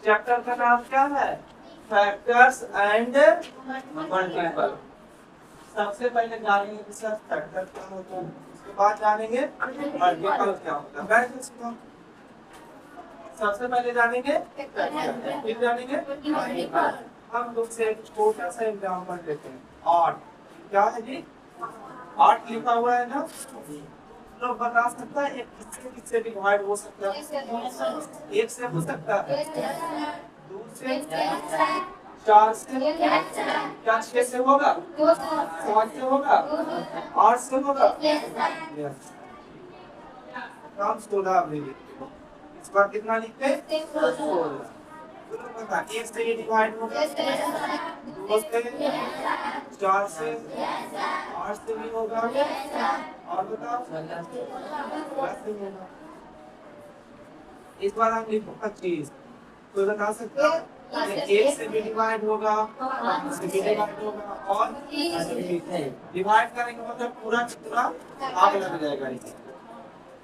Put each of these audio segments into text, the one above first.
Chapter का नाम क्या है? Factors and multiple. सबसे पहले जानेंगे कि सर फैक्टर क्या होता है, उसके बाद जानेंगे मल्टीपल क्या होता है। बैठ के सुनो। सबसे पहले जानेंगे फैक्टर, फिर जानेंगे मल्टीपल। हम लोग से एक छोटा सा एग्जांपल लेते हैं। 8 क्या है जी? 8 लिखा हुआ है ना, तो बता सकता है एक किससे डिवाइड हो सकता है? एक से हो सकता है, दो से, 4 से, क्या 6 से होगा, 7 से होगा, 8 से होगा। काम 16 अभी लिखते हो। इस बार कितना लिखते हैं? 16। बता, 1 से ये डिवाइड होगा, 2 से, 4 से, 8 से भी होगा, और बताओ 10 से होगा। इस बार हम लिखो 25। तो बता सकते हो 1 से भी डिवाइड होगा, 5 से भी डिवाइड होगा, और डिवाइड करेंगे मतलब पूरा पूरा भाग लग जाएगा इसे।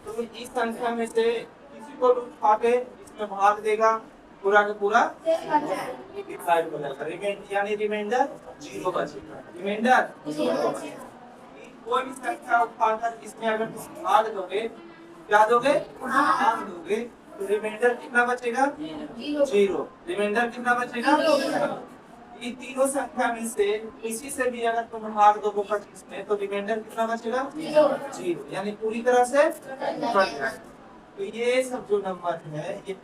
तो इस संख्या में से किसी को भी उठा के इसमें भाग देगा, पूरा का पूरा डिवाइड हो जाएगा। रिमाइंडर यानी रिमाइंडर 0 बचेगा। रिमाइंडर 0 बचेगा। कोई भी संख्या उठाकर इसमें अगर तुम भाग दोगे, क्या दोगे? भाग दोगे, तो रिमाइंडर कितना बचेगा? 0। रिमाइंडर कितना बचेगा? ये तीनों संख्या में से किसी से भी अगर तुम भाग दो 25 में, तो रिमाइंडर कितना बचेगा? 0। यानी पूरी तरह से कट जाएगा। तो ये सब जो नंबर है ये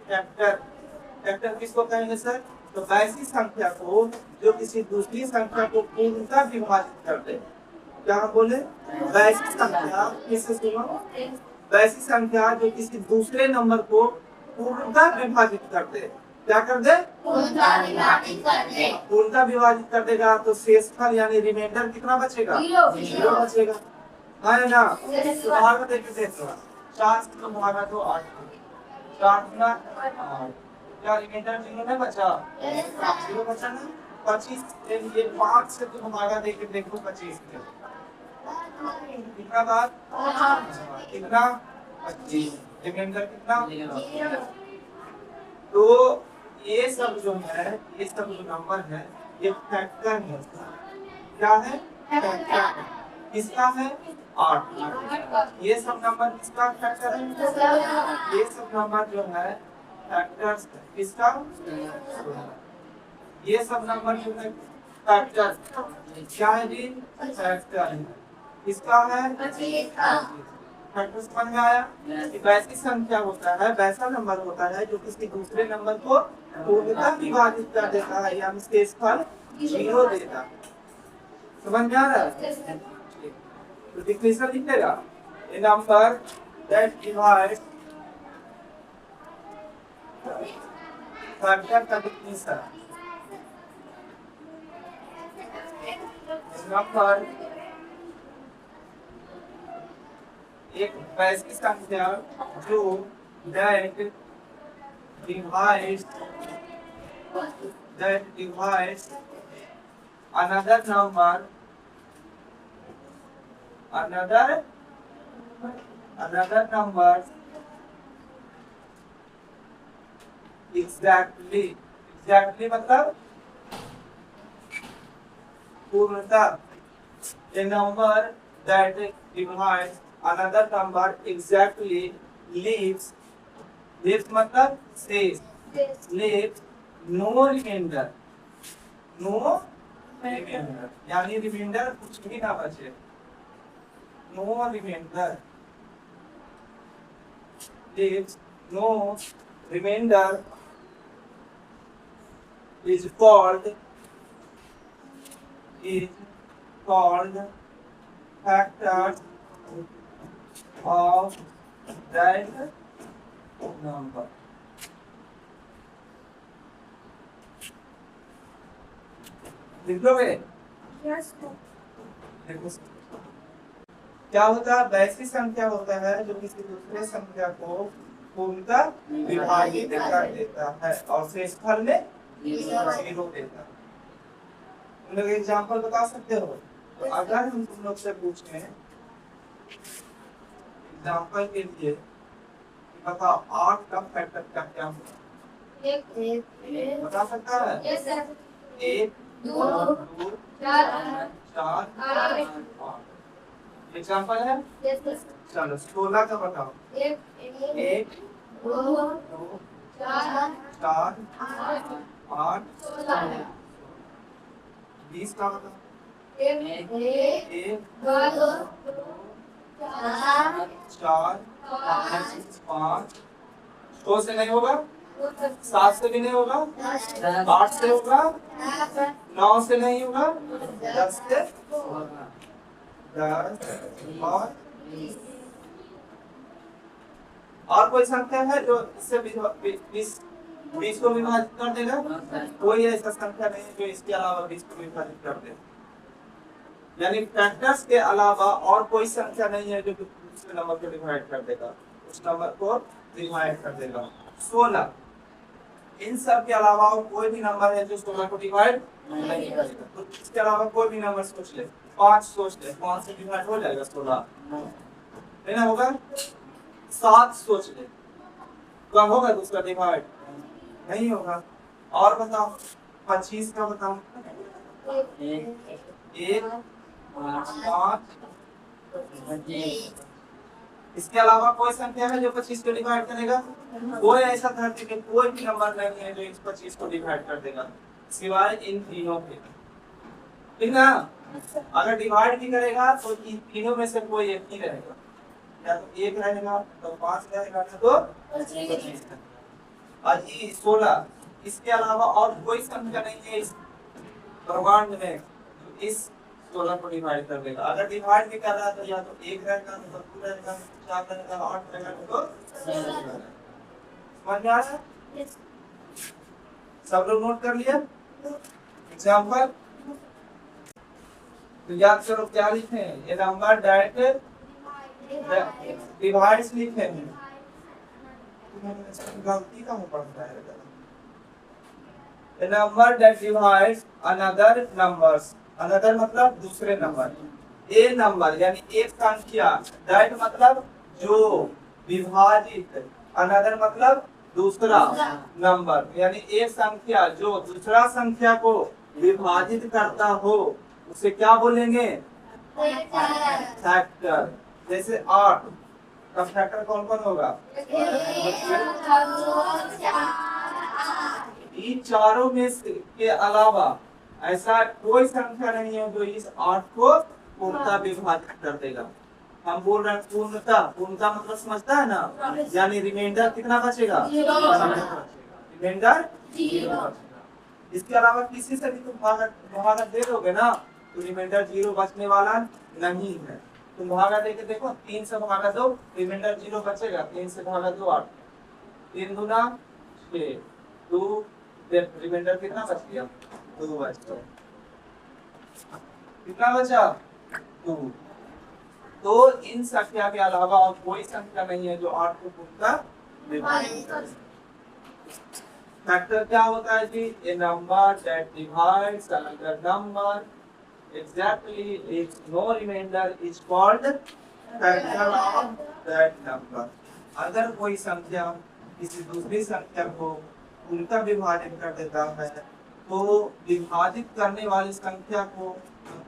फैक्टर किसको कहेंगे सर? तो ऐसी संख्या को जो किसी दूसरी संख्या को पूर्णतः विभाजित कर दे। क्या हम बोले? वैसी संख्या, किससे सुनो, वैसी संख्या जो किसी दूसरे नंबर को पूर्णतः विभाजित कर दे। क्या कर दे? पूर्णतः विभाजित कर देगा, तो शेषफल यानी रिमाइंडर कितना बचेगा? 0 बचेगा, है ना? तो भागा देखते हैं, 4 से भागा तो 8, 4 गुना 8, क्या रिमाइंडर 0 में बचा? 0 बचा ना। 25 ये 5 से तुम भागा देके देखो 25 में कितना बात? कितना? 25। रिमाइंडर कितना? तो ये सब जो है, ये सब जो नंबर है, ये फैक्टर है। क्या है? फैक्टर। किसका है? 8। ये सब नंबर किसका फैक्टर है? ये सब नंबर जो है फैक्टर्स किसका? ये सब नंबर जो है फैक्टर क्या है जी? फैक्टर है। किसका है? फैक्टर समझ में आया? कि वैसी संख्या होता है, वैसा नंबर होता है जो किसी दूसरे नंबर को पूर्णतः विभाजित कर देता है, यानी शेषफल 0 देता है। समझ में आ रहा है? तो डिफिनेशन लिखेगा, a number that divides factor का डिफिनेशन, नंबर एक वैसी संख्या जो that divides another number exactly मतलब पूर्णतः। a number that divides another number exactly leaves मतलब शेष, leaves no remainder, यानी रिमाइंडर कुछ भी ना बचे। no remainder, leaves no remainder is called factors of that number। लिख लोगे? देखो क्या होता है? वैसी संख्या होता है जो किसी दूसरे संख्या को पूर्णतः विभाजित कर देता है और शेषफल में 0 देता है। तुम लोग एग्जाम्पल बता सकते हो? तो अगर हम तुम लोग से पूछें एग्जाम्पल के लिए, बताओ 8 का फैक्टर क्या होगा? बता सकता है? एक, दो, चार, पाँच। एग्जाम्पल है? चलो 16 का बताओ। एक, दो, चार, 8, 20 का बताओ। एक, दो, चार, 5। 2 से नहीं होगा, 7 से भी नहीं होगा, 8 से होगा, 9 से नहीं होगा, 10 से होगा। 10 और कोई संख्या है जो इससे 20 को विभाजित कर देगा? कोई ऐसा संख्या नहीं है जो इसके अलावा 20 को विभाजित कर दे। यानी फैक्टर्स के अलावा और कोई संख्या नहीं है जो दूसरे नंबर को डिवाइड कर देगा, उस नंबर को डिवाइड कर देगा। 16, इन सब के अलावा और कोई भी नंबर है जो 16 को डिवाइड नहीं करेगा। तो इसके अलावा कोई भी नंबर सोच ले, 5 सोच ले, 5 से डिवाइड हो जाएगा 16? नहीं ना होगा। 7 सोच ले, कम होगा दूसरा डिवाइड? नहीं होगा। और बताओ 25 का बताओ। 1, 5। इसके अलावा कोई संख्या है जो 25 को डिवाइड करेगा? कोई ऐसा धरती में कोई भी नंबर नहीं है जो इस 25 को डिवाइड कर देगा, सिवाय इन तीनों के। ठीक ना? अगर डिवाइड भी करेगा तो इन तीनों में से कोई एक ही रहेगा, या तो 1 रहेगा, तो 5 रहेगा, तो 25। और ये 16, इसके अलावा और कोई संख्या नहीं है इस ब्रह्मांड में जो इस 16 को डिवाइड कर देगा। अगर डिवाइड भी कर रहा है तो या तो 1 रहेगा, तो 2 रहेगा, 4 रहेगा, 8 रहेगा, तो 16 रहेगा। समझ में आ रहा है? सब लोग नोट कर लिया? एग्जाम्पल तो याद करो क्या लिखे? ये नंबर डायरेक्ट डिवाइड्स लिखे हैं। गलती का पड़ता है। A number that divides another numbers, another मतलब दूसरे नंबर, ए नंबर यानी एक संख्या, दैट मतलब जो विभाजित, अनदर मतलब दूसरा नंबर यानी एक संख्या जो दूसरा संख्या को विभाजित करता हो, उसे क्या बोलेंगे? फैक्टर। जैसे 8 का फैक्टर कौन कौन होगा? इन चारों में के अलावा ऐसा कोई संख्या नहीं है जो इस 8 को पूर्णतः विभाजित कर देगा। हम बोल रहे हैं पूर्णतः, पूर्णतः मतलब समझता है ना? यानी रिमाइंडर कितना बचेगा? रिमाइंडर 0। इसके अलावा किसी से भी तुम भागा दे दोगे ना तो रिमाइंडर 0 बचने वाला नहीं है। तुम भागा दे के देखो, 3 से भागा दो, रिमाइंडर 0 बचेगा। 3 से भागा दो 8, 3 दूना 6, 2 रिमाइंडर कितना बच गया? 2 बच गया। कितना बचा? 2। तो इन संख्या के अलावा और कोई संख्या नहीं है जो 8 को पूर्णतः विभाजित करे। फैक्टर क्या होता है जी? A number that divides another number exactly its no remainder is called factor of that number। अगर कोई संख्या किसी दूसरी संख्या को उल्टा विभाजित कर देता है तो विभाजित करने वाली संख्या को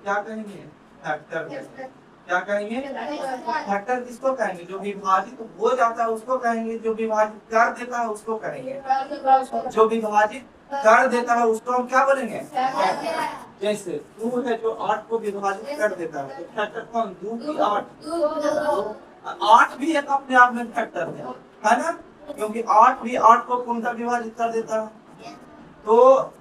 क्या कहेंगे? फैक्टर कहेंगे। क्या कहेंगे? फैक्टर किसको कहेंगे? जो विभाजित हो जाता है उसको कहेंगे, जो विभाजित कर देता है उसको कहेंगे। जो विभाजित कर देता है उसको हम क्या बोलेंगे? जैसे 2 है जो 8 को विभाजित कर देता है, तो फैक्टर कौन? 2 की 8। 8 भी एक अपने आप में फैक्टर है ना? क्योंकि 8 भी 8 को पूर्णतः विभाजित कर देता है। तो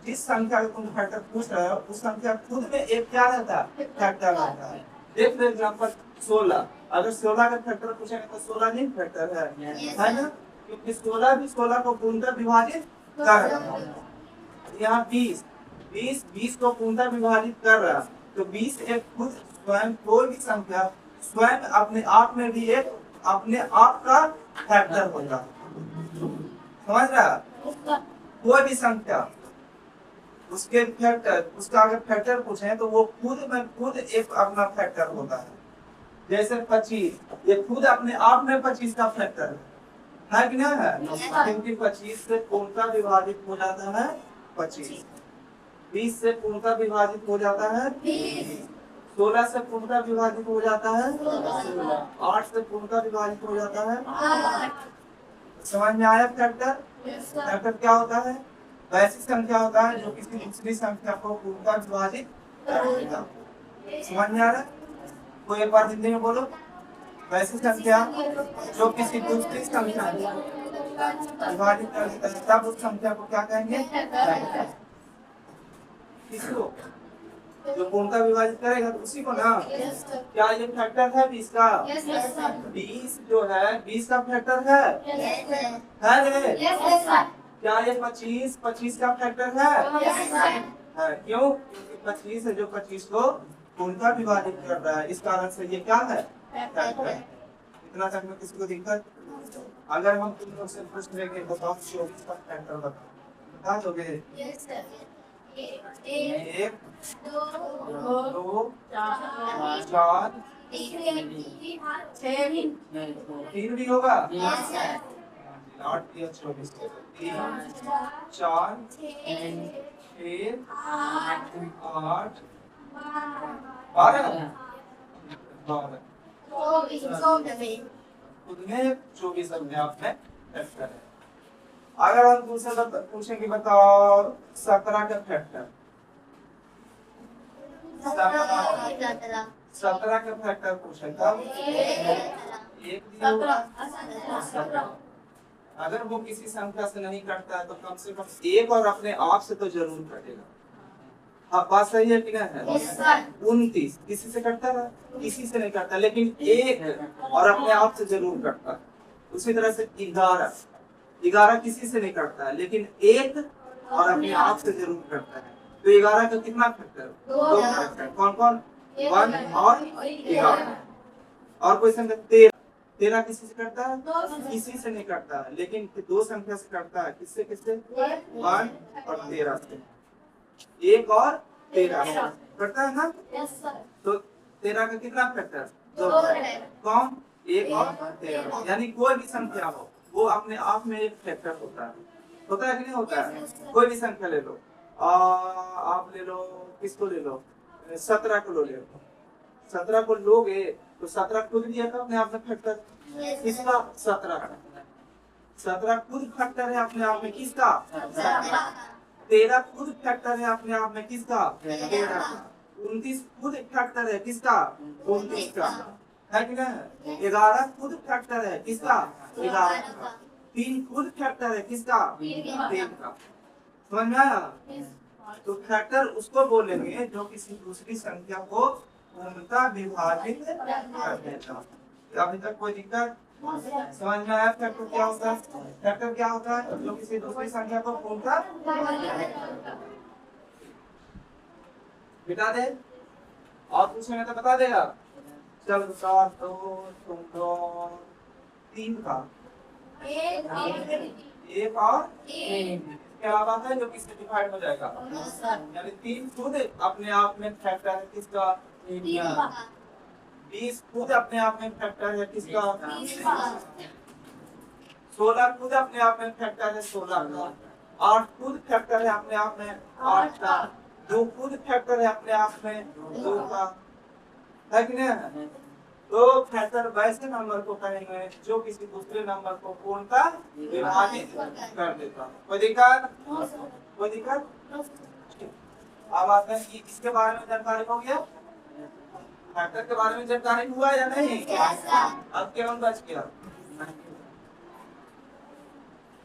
जिस संख्या का तुम फैक्टर पूछ रहे हो उस संख्या खुद में एक क्या रहता है? फैक्टर रहता है। देख लो एग्जांपल 16, अगर 16 का फैक्टर पूछेंगे तो 16 नहीं फैक्टर है ना? क्योंकि 16 भी 16 को पूर्णतः विभाजित कर रहा है। यहाँ 20 को पूर्णतः विभाजित कर रहा है, तो 20 एक खुद स्वयं कोई भी संख्या स्वयं अपने आप में भी एक अपने आप का फैक्टर होगा। समझ रहा? कोई भी संख्या उसके फैक्टर, उसका अगर फैक्टर पूछे तो वो खुद में खुद एक अपना फैक्टर होता है। जैसे 25, ये खुद अपने आप में 25 का फैक्टर है। है कि नहीं है? क्योंकि 25 से पूर्णतः विभाजित हो जाता है 25, 20 से पूर्णतः विभाजित हो जाता है 16 से पूर्णतः विभाजित हो जाता है 8 से पूर्णतः विभाजित हो जाता है। समझ में आया फैक्टर? फैक्टर क्या होता है? वैसी संख्या होता है जो किसी दूसरी संख्या को पूर्णतः विभाजित करेगा। समझ में आ रहा है? कोई एक बार हिंदी में बोलो। वैसी संख्या जो किसी दूसरी संख्या को विभाजित कर देता है तब उस संख्या को क्या कहेंगे? किसको? जो पूर्णतः विभाजित करेगा तो उसी को ना। क्या ये फैक्टर है 20 का? 20 जो है 20 का फैक्टर है रे? क्या ये 25 का फैक्टर है? क्यों? क्योंकि 25 है जो 25 को पूर्णतः विभाजित कर रहा है, इस कारण से ये क्या है? फैक्टर। इतना तक में किसी को दिक्कत? अगर हम तुम लोग से पूछ लेंगे बताओ 24 का फैक्टर बता दोगे? एक, दो, चार, तीन भी होगा? 8 या 24, 3, 4, 6, 8, 12, 24 अपने आप में फैक्टर है। अगर हम दूसरा पूछेंगे बताओ 17 का फैक्टर, 17 का फैक्टर पूछेगा अगर वो किसी संख्या से नहीं कटता है तो कम से कम एक और अपने आप से तो जरूर कटेगा। हाँ बात सही है कि नहीं है? 29 किसी से कटता है? किसी से नहीं कटता, लेकिन एक और अपने आप से जरूर कटता है। उसी तरह से 11 किसी से नहीं कटता है, लेकिन एक और अपने आप से जरूर कटता है। तो 11 का कितना फैक्टर? 2 फैक्टर। कौन कौन? 1 और 11। और कोई संख्या 13 किसी से कटता है? किसी से नहीं कटता है, लेकिन 2 संख्या से कटता है। किससे किससे? 1 और 13 से। 1 और 13 कटता है ना? तो 13 का कितना फैक्टर? 2 कौन? 1 और 13। यानी कोई भी संख्या हो वो अपने आप में एक फैक्टर होता है कि नहीं होता है? कोई भी संख्या ले लो, आप ले लो, किसको ले लो? 17 को ले लो। 17 को लोगे तो 17 खुद भी है अपने आप में फैक्टर। किसका? 17 का। 17 खुद फैक्टर है अपने आप में। किसका? 13 खुद फैक्टर है अपने आप में। किसका? 13 का। 29 खुद फैक्टर है। किसका? 29 का। है कि नहीं? 11 खुद फैक्टर है। किसका? 11 का। 3 खुद फैक्टर है। किसका? 3 का। समझ में आया? तो फैक्टर उसको बोलेंगे जो किसी दूसरी संख्या को पूर्णतः विभाजित कर देता। अभी तक कोई दिक्कत? समझ में आया? फैक्टर क्या होता है? फैक्टर क्या होता है? जो किसी दूसरी संख्या को पूर्णतः बिता दे। और पूछेंगे तो बता देगा। चल बता दो, तुम दो 3 का 1 और 3 के अलावा है जो किससे डिवाइड हो जाएगा? यानी 3 खुद अपने आप में फैक्टर है। किसका? 20 खुद अपने आप में फैक्टर है। किसका? 16 खुद अपने आप में फैक्टर है। 16 का। 8 खुद फैक्टर है अपने आप में। 8 का। 2 खुद फैक्टर है अपने आप में। 2 का। है कि नहीं? तो फैक्टर वैसे नंबर को कहेंगे जो किसी दूसरे नंबर को पूर्णतः विभाजित कर देता है। कोई दिक्कत? कोई दिक्कत? अब आते हैं कि इसके बारे में जानकारी हो गया? फैक्टर के बारे में जानकारी हुआ या नहीं? अब केवल बच गया।